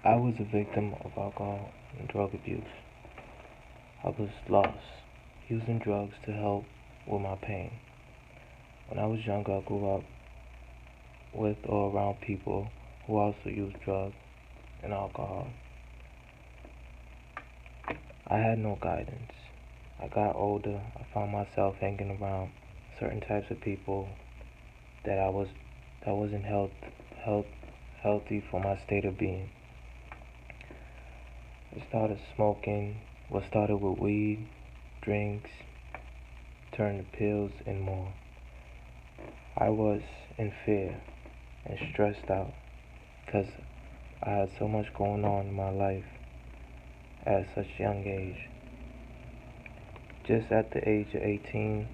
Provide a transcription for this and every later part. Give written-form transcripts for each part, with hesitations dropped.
I was a victim of alcohol and drug abuse. I was lost, using drugs to help with my pain. When I was younger, I grew up with or around people who also used drugs and alcohol. I had no guidance. I got older, I found myself hanging around certain types of people that I was that wasn't health, healthy for my state of being. I started smoking. What started with weed, drinks, turned to pills and more. I was in fear and stressed out because I had so much going on in my life at such a young age. Just at the age of 18,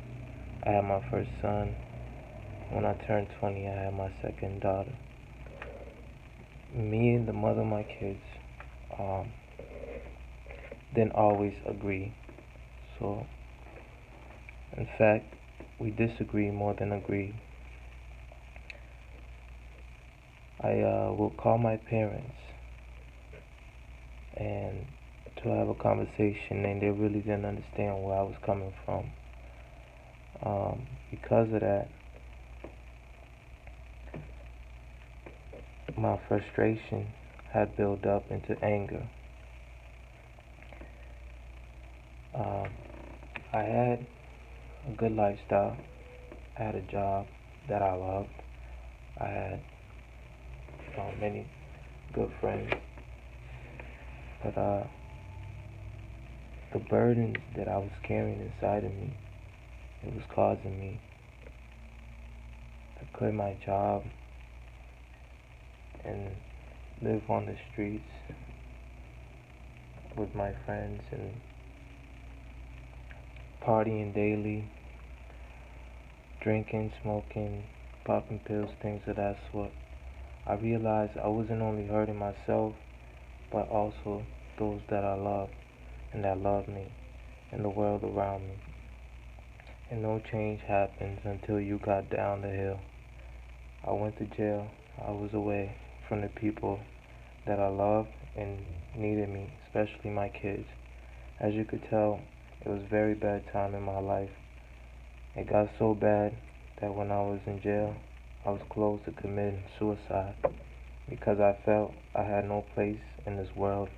I had my first son. When I turned 20, I had my second daughter. Me and the mother of my kids um, didn't always agree. So, in fact, we disagree more than agree. I will call my parents and to have a conversation, and they really didn't understand where I was coming from. Because of that, my frustration had built up into anger. Um, I had a good lifestyle. I had a job that I loved. I had many good friends, but the burden that I was carrying inside of me, it was causing me to quit my job and live on the streets with my friends and partying daily, drinking, smoking, popping pills, things of that sort. I realized I wasn't only hurting myself, but also those that I loved and that loved me and the world around me. And no change happens until you got down the hill. I went to jail. I was away from the people that I loved and needed me, especially my kids. As you could tell, it was a very bad time in my life. It got so bad that when I was in jail, I was close to committing suicide because I felt I had no place in this world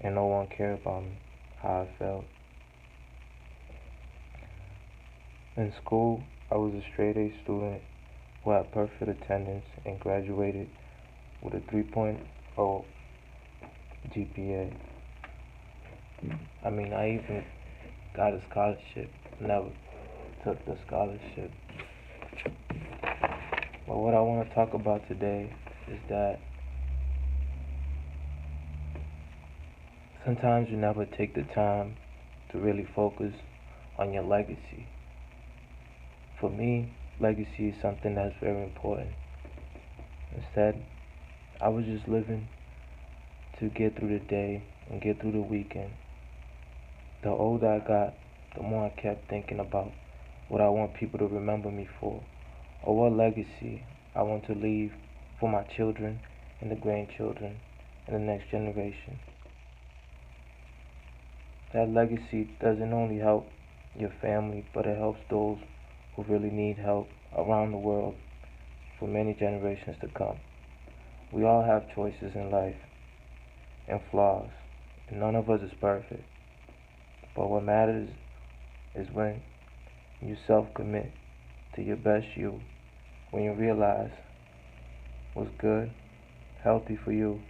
and no one cared about me, how I felt. In school, I was a straight A student who had perfect attendance and graduated with a 3.0 GPA. I even got a scholarship, never took the scholarship. But what I want to talk about today is that sometimes you never take the time to really focus on your legacy. For me, legacy is something that's very important. Instead, I was just living to get through the day and get through the weekend. The older I got, the more I kept thinking about what I want people to remember me for, or what legacy I want to leave for my children and the grandchildren and the next generation. That legacy doesn't only help your family, but it helps those who really need help around the world for many generations to come. We all have choices in life and flaws, and none of us is perfect. But what matters is when you self commit to your best you, when you realize what's good, healthy for you,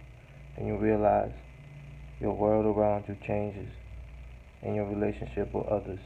and you realize your world around you changes and your relationship with others.